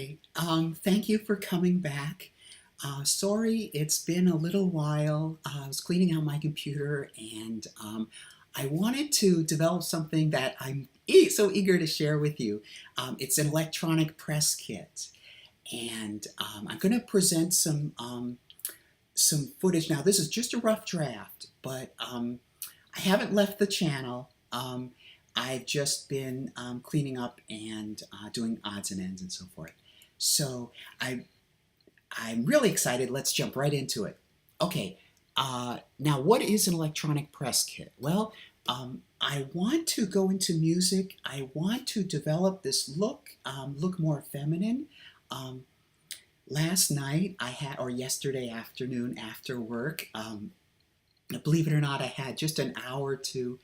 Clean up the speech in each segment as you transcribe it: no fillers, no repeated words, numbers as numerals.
Hi, thank you for coming back. Sorry, it's been a little while. I was cleaning out my computer and I wanted to develop something that I'm so eager to share with you. It's an electronic press kit, and I'm going to present some footage. Now, this is just a rough draft, but I haven't left the channel. I've just been cleaning up and doing odds and ends and so forth. So I'm really excited. Let's jump right into it. Okay, now what is an electronic press kit? Well, I want to go into music. I want to develop this look more feminine. Um, Last night or yesterday afternoon after work, believe it or not, I had just an hour to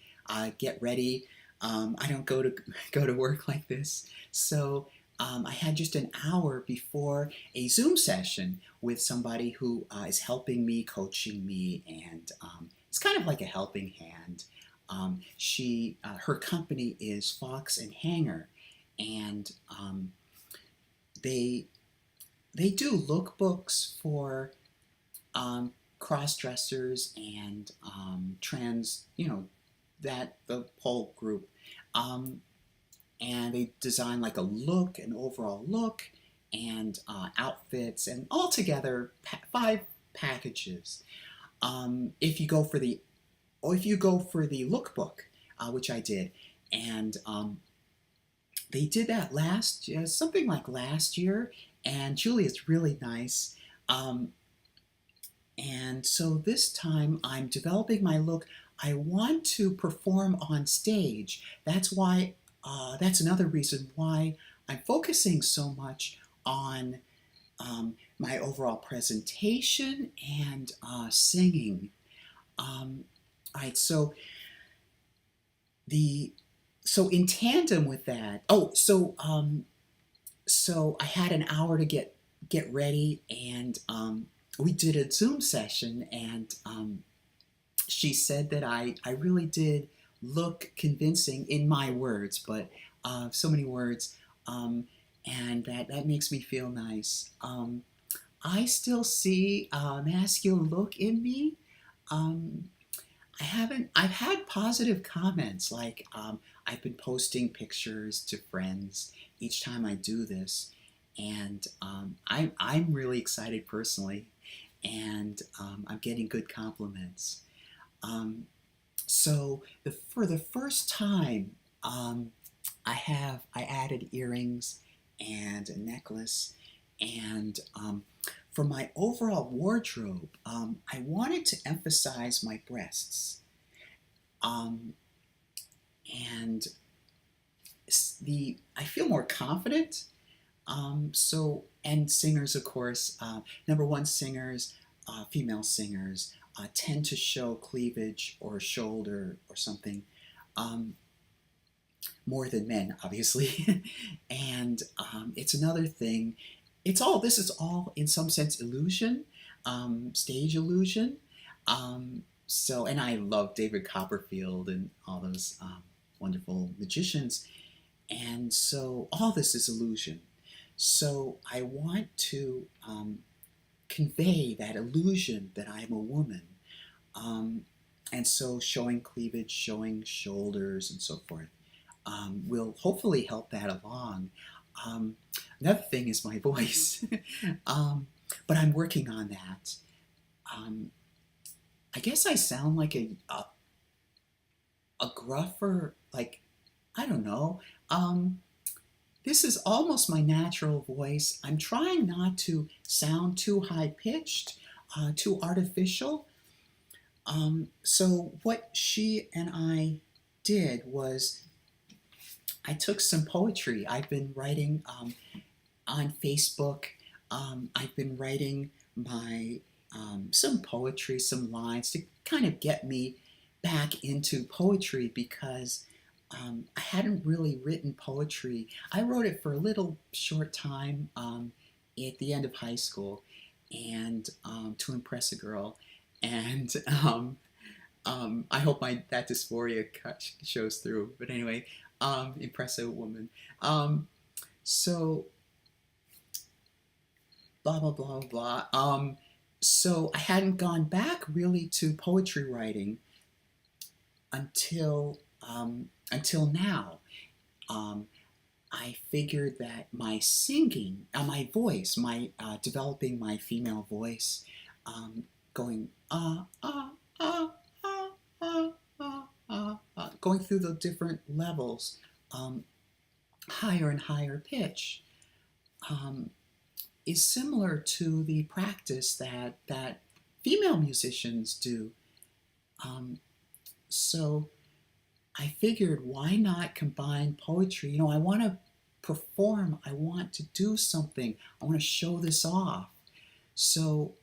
get ready. I don't go to work like this, so I had just an hour before a Zoom session with somebody who is helping me, coaching me, and it's kind of like a helping hand. Her company is Fox and Hanger, and they they do lookbooks for cross dressers and trans, that the whole group. Um, and they design like an overall look, and outfits, and altogether five packages. If you go for the, or if you go for the lookbook, which I did, and they did that something like last year, and Julia's really nice. Um, and so this time I'm developing my look. I want to perform on stage. That's another reason why I'm focusing so much on my overall presentation and singing. All right, the so in tandem with that, so I had an hour to get ready, and we did a Zoom session, and she said that I really did look convincing in my words, but so many words, and that makes me feel nice. I still see a masculine look in me. Um, I've had positive comments, like I've been posting pictures to friends each time I do this, and I'm really excited personally, and I'm getting good compliments. Um, for the first time, I added earrings and a necklace, and for my overall wardrobe, I wanted to emphasize my breasts, um, and I feel more confident. And singers, of course, number one, singers, female singers tend to show cleavage or shoulder or something, um, more than men, obviously. And it's another thing. This is all in some sense illusion, stage illusion. And I love David Copperfield and all those wonderful magicians. And so all this is illusion. So I want to convey that illusion that I am a woman. Um, and so showing cleavage, showing shoulders, and so forth will hopefully help that along. Um, Another thing is my voice, but I'm working on that. Um, I guess I sound like a gruffer, like, I don't know. This is almost my natural voice. I'm trying not to sound too high pitched, too artificial. So what she and I did was I took some poetry. I've been writing on Facebook. I've been writing my some poetry, some lines to kind of get me back into poetry, because I hadn't really written poetry. I wrote it for a little short time at the end of high school, and to impress a girl, and I hope that dysphoria shows through. But anyway, impress a woman. Um, so blah blah blah blah. So I hadn't gone back really to poetry writing until now. Um, I figured that my singing, my voice, my developing my female voice, going going through the different levels, um, higher and higher pitch, um, is similar to the practice that female musicians do. Um, so I figured, why not combine poetry? I want to perform. I want to do something. I want to show this off. So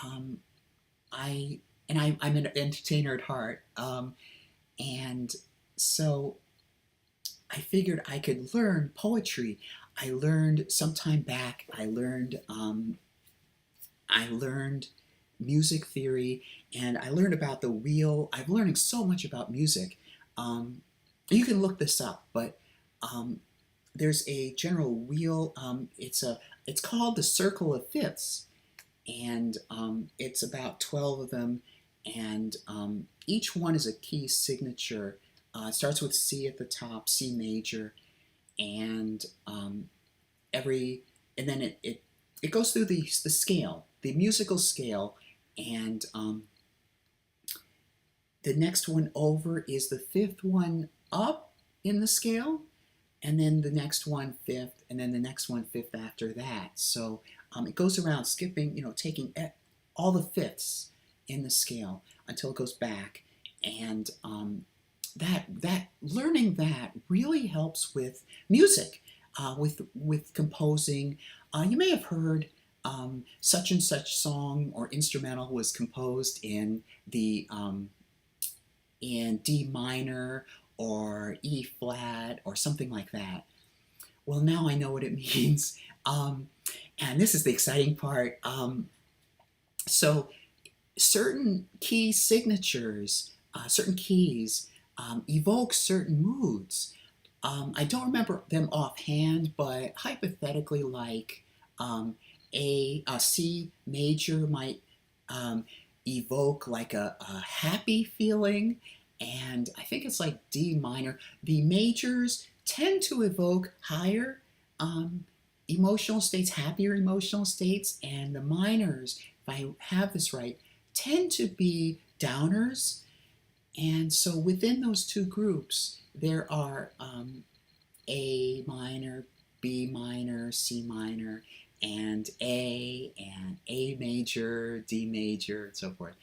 um, I I'm an entertainer at heart, and so I figured I could learn poetry. I learned some time back. I learned music theory, and I learned about the wheel. I'm learning so much about music. Um, you can look this up, but um, there's a general wheel. It's called the circle of fifths, and it's about 12 of them, and each one is a key signature. It starts with C at the top, C major, and every and then it goes through the scale, the musical scale, and the next one over is the fifth one up in the scale, and then the next one fifth, and then the next one fifth after that. So it goes around skipping, taking all the fifths in the scale until it goes back, and that learning that really helps with music, with composing. You may have heard such and such song or instrumental was composed in D minor or E flat or something like that. Well, now I know what it means, and this is the exciting part. So certain key signatures, certain keys evoke certain moods. I don't remember them offhand, but hypothetically, like a C major might evoke like a happy feeling, and I think it's like D minor. The majors tend to evoke higher emotional states, happier emotional states, and the minors, if I have this right, tend to be downers. And so within those two groups, there are A minor, B minor, C minor, and A major, D major, and so forth.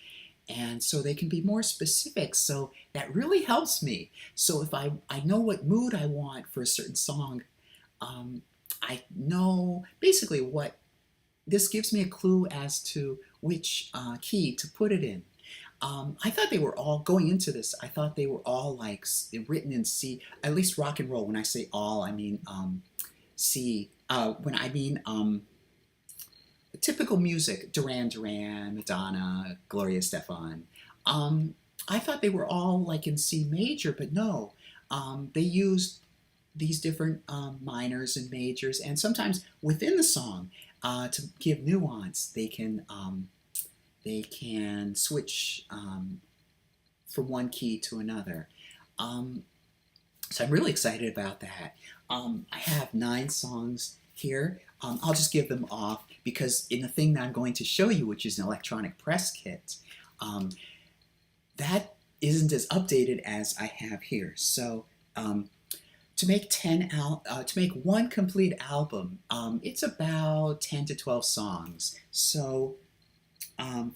And so they can be more specific. So that really helps me. So if I know what mood I want for a certain song, I know basically what this gives me a clue as to which key to put it in. I thought they were all, going into this, I thought they were all like written in C, at least rock and roll. When I say all, I mean C. When I mean typical music, Duran Duran, Madonna, Gloria Estefan. I thought they were all like in C major, but no. They used these different minors and majors, and sometimes within the song, to give nuance, they can switch from one key to another. So I'm really excited about that. I have 9 songs here. I'll just give them off because in the thing that I'm going to show you, which is an electronic press kit, that isn't as updated as I have here. So to make one complete album, it's about 10 to 12 songs. So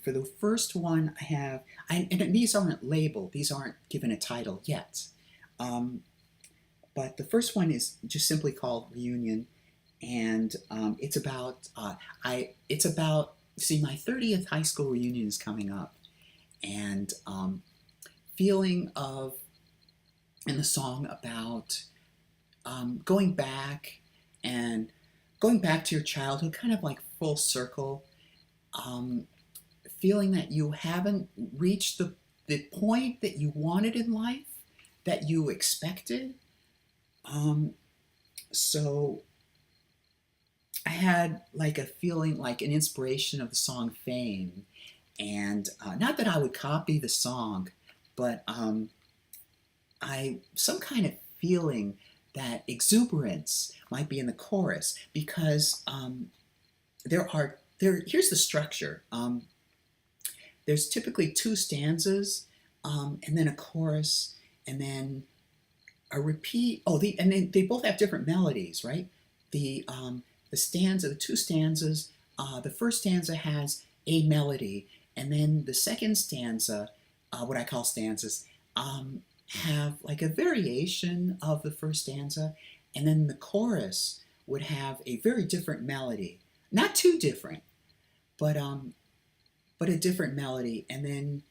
for the first one, I have, and these aren't labeled, these aren't given a title yet. But the first one is just simply called Reunion, and it's about my 30th high school reunion is coming up, and feeling of, in the song about going back to your childhood, kind of like full circle. Feeling that you haven't reached the point that you wanted in life, that you expected. So I had like a feeling, like an inspiration of the song Fame. And not that I would copy the song, but some kind of feeling that exuberance might be in the chorus, because here's the structure. There's typically two stanzas, and then a chorus, and then a repeat. And then they both have different melodies, right? The two stanzas. The first stanza has a melody, and then the second stanza, what I call stanzas, have like a variation of the first stanza, and then the chorus would have a very different melody, not too different, but a different melody, and then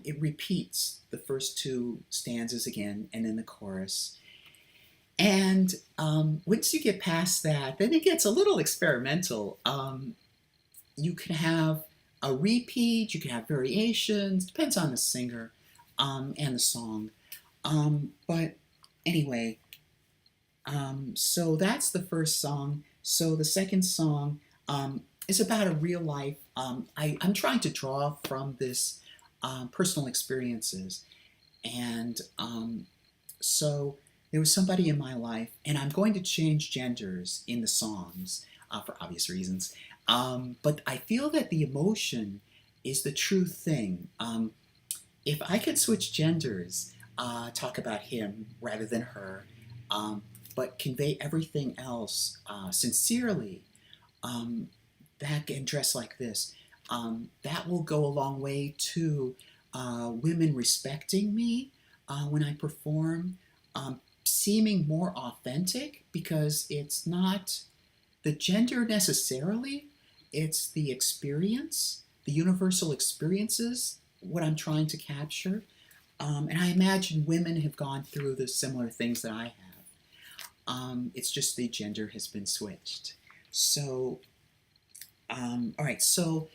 it repeats the first two stanzas again, and then the chorus. And once you get past that, then it gets a little experimental. You can have a repeat, you can have variations, depends on the singer and the song. But anyway, so that's the first song. So the second song is about a real life. I'm trying to draw from this personal experiences. And so there was somebody in my life, and I'm going to change genders in the songs for obvious reasons. But I feel that the emotion is the true thing. If I could switch genders, talk about him rather than her, but convey everything else sincerely, that and dress like this, that will go a long way to women respecting me when I perform, seeming more authentic, because it's not the gender necessarily, it's the experience, the universal experiences, what I'm trying to capture. And I imagine women have gone through the similar things that I have. It's just the gender has been switched. So, all right, so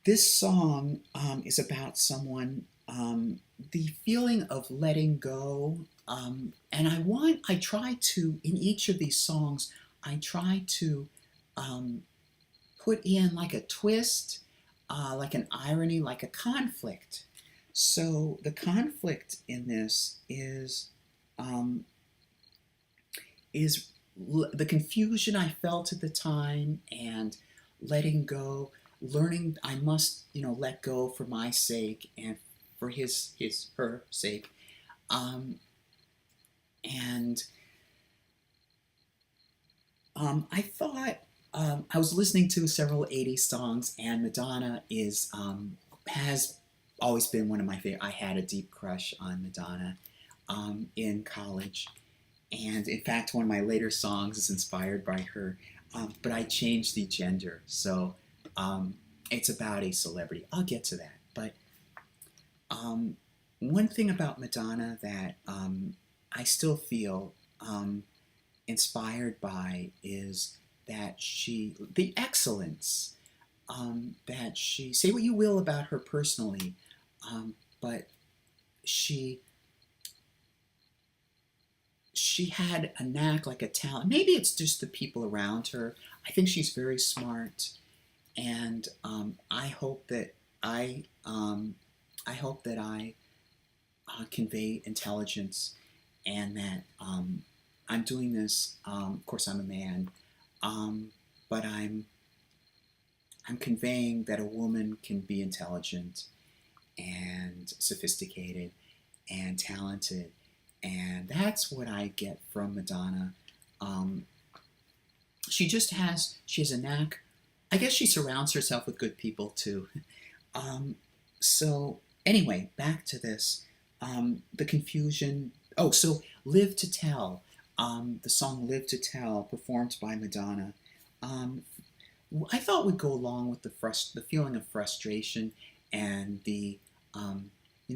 this song is about someone, the feeling of letting go. And I try to, in each of these songs, I try to put in like a twist, like an irony, like a conflict. So the conflict in this is the confusion I felt at the time, and letting go, learning I must, let go for my sake and for her sake. And I thought, I was listening to several 80s songs, and Madonna has always been one of my favorite. I had a deep crush on Madonna in college. And in fact, one of my later songs is inspired by her. But I changed the gender. So it's about a celebrity. I'll get to that. But one thing about Madonna that I still feel inspired by is that the excellence that say what you will about her personally, but she had a knack, like a talent. Maybe it's just the people around her. I think she's very smart, and I hope that I convey intelligence, and that I'm doing this. Of course, I'm a man, but I'm conveying that a woman can be intelligent and sophisticated and talented. And that's what I get from Madonna. She has a knack. I guess she surrounds herself with good people too. So anyway, back to this. The confusion. Oh, so Live to Tell. The song Live to Tell, performed by Madonna. I thought would go along with the feeling of frustration and the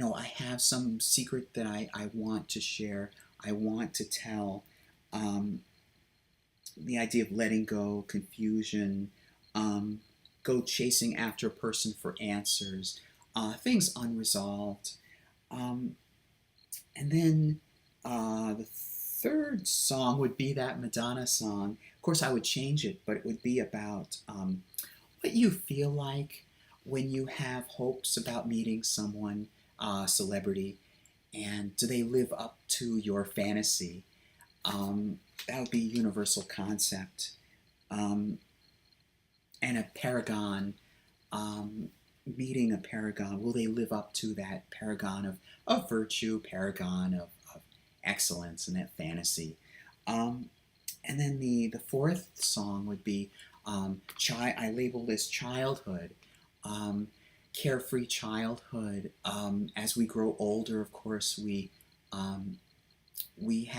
I have some secret that I want to share. I want to tell. The idea of letting go, confusion, go chasing after a person for answers, things unresolved. And then the third song would be that Madonna song. Of course, I would change it, but it would be about what you feel like when you have hopes about meeting someone, celebrity, and do they live up to your fantasy? That would be a universal concept. Um, and a paragon, um, meeting a paragon, will they live up to that paragon of virtue, paragon of excellence and that fantasy? Um, and then the fourth song would be I labeled as childhood, um, carefree childhood. As we grow older, of course, um, we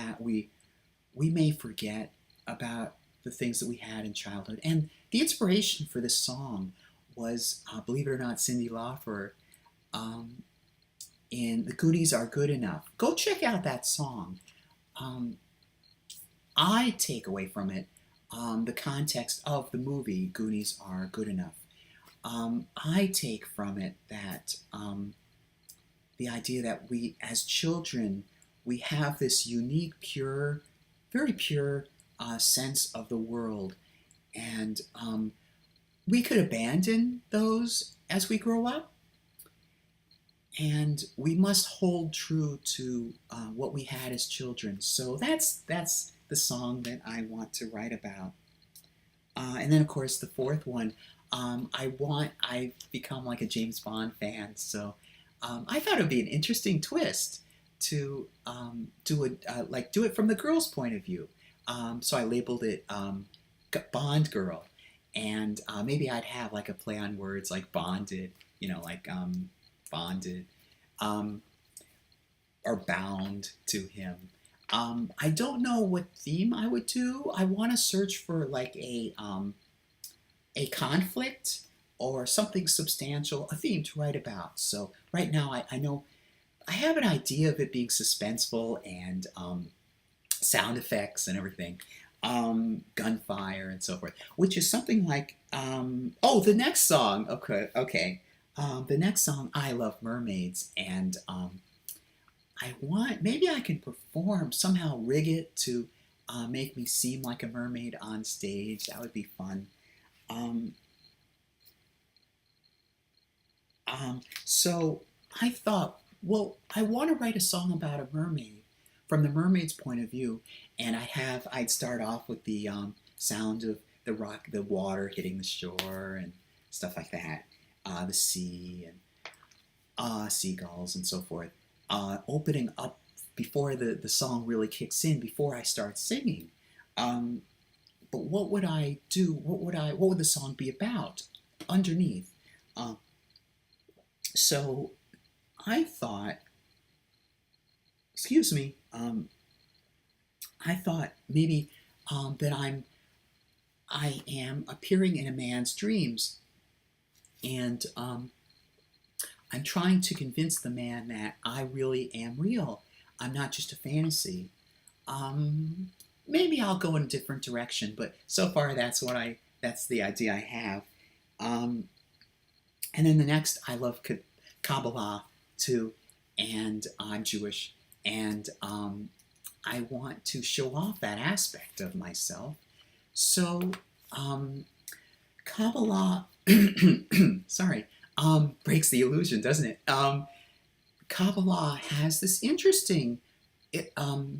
may forget about the things that we had in childhood. And the inspiration for this song was, believe it or not, Cyndi Lauper um, in "The Goonies Are Good Enough." Go check out that song. Um, I take away from it the context of the movie "Goonies Are Good Enough." I take from it that the idea that we, as children, we have this unique, pure, very pure sense of the world, and we could abandon those as we grow up, and we must hold true to what we had as children. So that's the song that I want to write about. And then, of course, the fourth one, I've become like a James Bond fan, so I thought it would be an interesting twist to do it from the girl's point of view. So I labeled it Bond Girl, and maybe I'd have like a play on words like bonded, like bonded, um, or bound to him. I don't know what theme I would do. I want to search for like a conflict or something substantial, a theme to write about. So right now I know I have an idea of it being suspenseful and sound effects and everything, gunfire and so forth, which is something like, the next song, okay. The next song, I Love Mermaids, and maybe I can perform, somehow rig it to make me seem like a mermaid on stage. That would be fun. Um, so I thought, well, I want to write a song about a mermaid from the mermaid's point of view, and I'd start off with the sound of the water hitting the shore and stuff like that, the sea and seagulls and so forth, opening up before the song really kicks in, before I start singing. But what would I do? What would the song be about underneath? Um, so I thought, excuse me, I thought maybe that I am appearing in a man's dreams, and I'm trying to convince the man that I really am real. I'm not just a fantasy. Maybe I'll go in a different direction, but so far that's the idea I have. And then the next, I love Kabbalah too, and I'm Jewish, and I want to show off that aspect of myself. So Kabbalah, sorry, breaks the illusion, doesn't it? Kabbalah has this interesting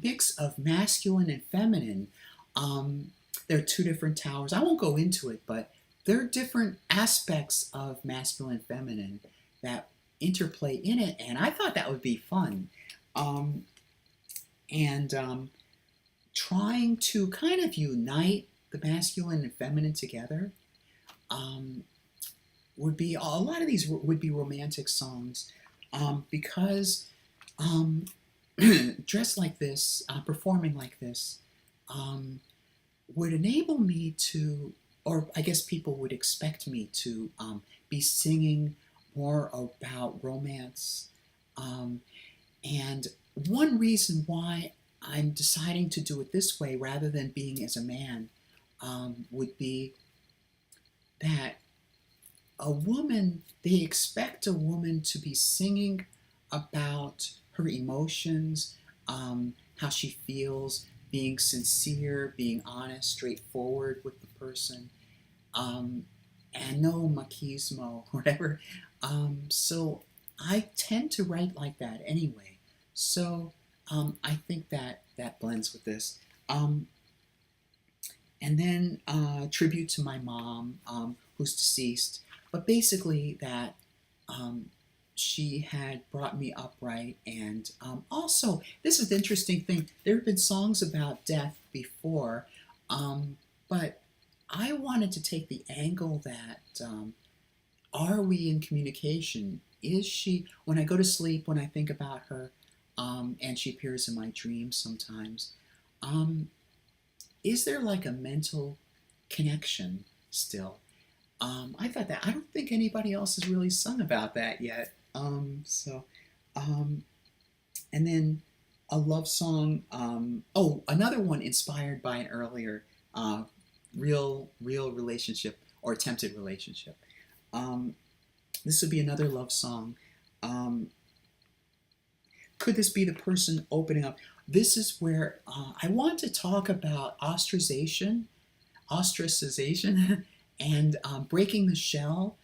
mix of masculine and feminine. There are two different towers. I won't go into it, but there are different aspects of masculine and feminine that interplay in it, and I thought that would be fun. And trying to kind of unite the masculine and feminine together would be, a lot of these would be romantic songs, because dressed like this, performing like this, would enable me to, or I guess people would expect me to be singing more about romance. And one reason why I'm deciding to do it this way rather than being as a man would be that they expect a woman to be singing about her emotions, how she feels, being sincere, being honest, straightforward with the person, and no machismo, whatever. So I tend to write like that anyway. So I think that that blends with this. Um, and then tribute to my mom, who's deceased, but basically that um, she had brought me up right. And also, this is the interesting thing. There have been songs about death before, um, but I wanted to take the angle that are we in communication? Is she, when I go to sleep, when I think about her, and she appears in my dreams sometimes, um, is there like a mental connection still? I thought that, I don't think anybody else has really sung about that yet. Um, and then a love song. Oh, another one inspired by an earlier uh, real relationship or attempted relationship. Um, this would be another love song. Um, could this be the person opening up? This is where I want to talk about ostracization, and breaking the shell.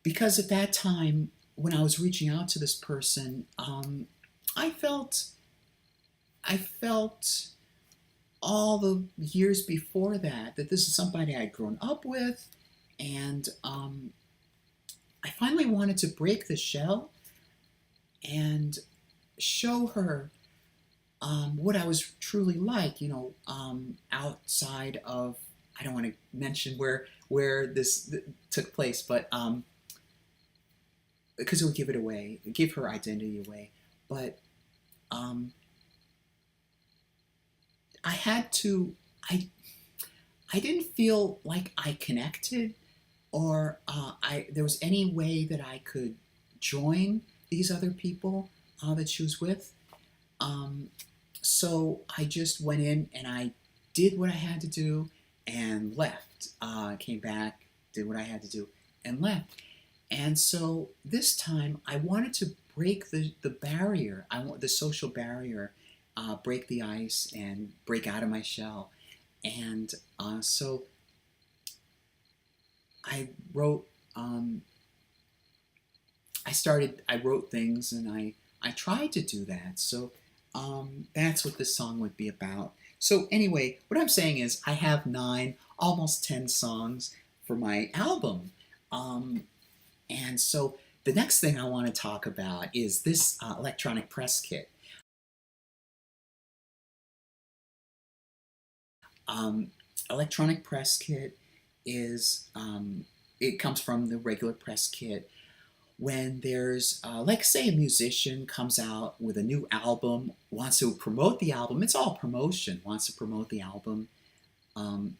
Because at that time, when I was reaching out to this person, I felt I felt all the years before that this is somebody I'd grown up with, and I finally wanted to break the shell and show her what I was truly like, outside of, I don't want to mention where this took place, but because it would give it away, give her identity away. But um, I had to, I I didn't feel like I connected, or I there was any way that I could join these other people that she was with. Um, so I just went in and I did what I had to do and left. Came back, did what I had to do, and left. And so this time I wanted to break the barrier. I want the social barrier, break the ice and break out of my shell. And so I wrote. I wrote things, and I tried to do that. So that's what this song would be about. So anyway, what I'm saying is I have 9, almost 10 songs for my album. Um, and so the next thing I want to talk about is this electronic press kit. Um, Electronic press kit is, it comes from the regular press kit. When there's, like, say, a musician comes out with a new album, wants to promote the album, it's all promotion, wants to promote the album. Um,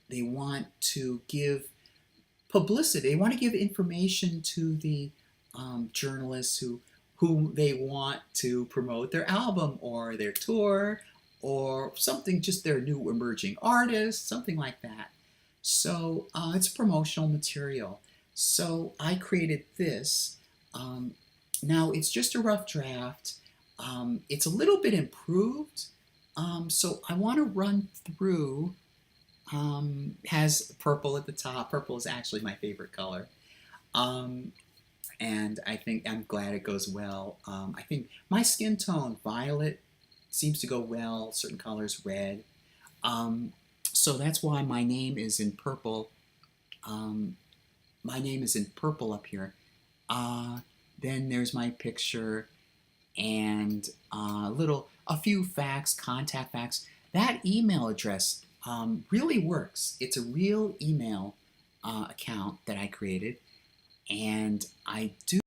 they want to give publicity, they want to give information to the journalists who they want to promote their album or their tour or something, just their new emerging artist, something like that. So it's promotional material. So I created this. Um, Now it's just a rough draft. It's a little bit improved. So I want to run through. Has purple at the top. Purple is actually my favorite color. Um, and I think I'm glad it goes well. I think my skin tone, violet, seems to go well. Certain colors, red. Um, so that's why my name is in purple. Um, my name is in purple up here. Uh, then there's my picture and a few facts, contact facts. That email address really works. It's a real email account that I created, and I do.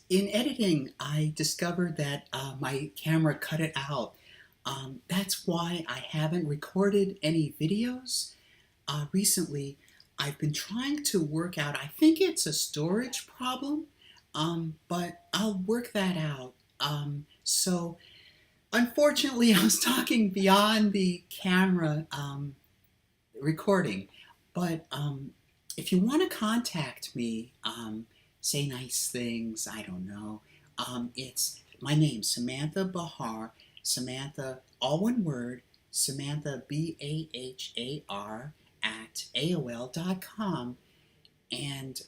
In editing, I discovered that my camera cut it out. That's why I haven't recorded any videos recently. I've been trying to work out, I think it's a storage problem, but I'll work that out. So unfortunately, I was talking beyond the camera recording, but if you want to contact me, say nice things, I don't know, it's my name, Samantha Bahar, Samantha, all one word, Samantha, Bahar, at AOL.com. And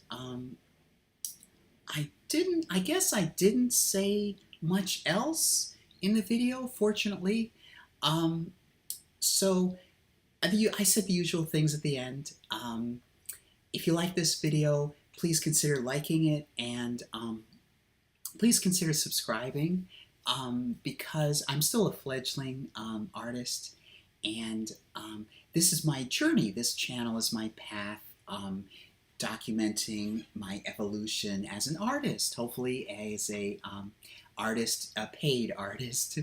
I guess I didn't say much else in the video, fortunately. Um, so I said the usual things at the end. If you like this video, please consider liking it, and please consider subscribing, because I'm still a fledgling artist, and this is my journey. This channel is my path, documenting my evolution as an artist, hopefully as a paid artist.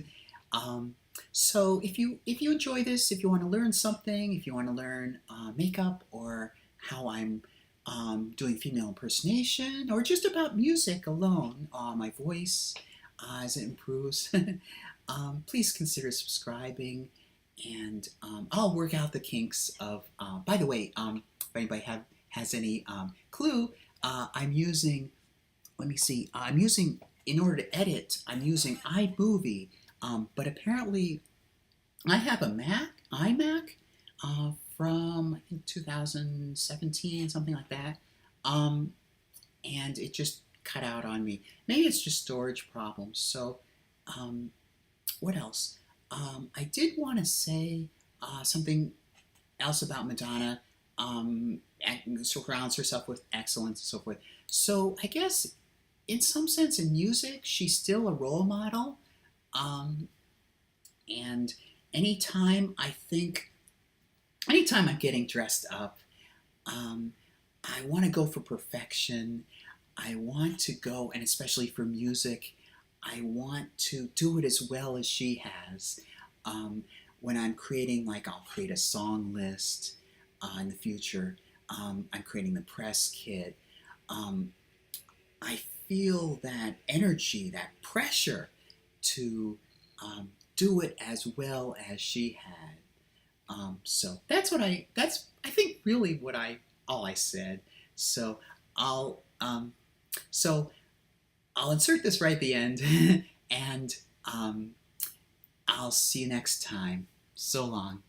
Um, so if you enjoy this, if you want to learn something, if you want to learn makeup, or how I'm doing female impersonation, or just about music alone, my voice as it improves, please consider subscribing, and I'll work out the kinks of. By the way, if anybody has any clue, I'm using. Let me see. I'm using, in order to edit, I'm using iMovie, but apparently I have a iMac, from I think 2017, something like that, and it just cut out on me. Maybe it's just storage problems. So, what else? I did want to say something else about Madonna. Surrounds herself with excellence and so forth. So I guess, in some sense, in music, she's still a role model. Um, and anytime I think, anytime I'm getting dressed up, um, I want to go for perfection. I want to go, and especially for music, I want to do it as well as she has. Um, when I'm creating, like, I'll create a song list in the future. I'm creating the press kit. Um, I feel that energy, that pressure to do it as well as she had. So that's I think really all I said. So I'll um, so I'll insert this right at the end, and I'll see you next time. So long.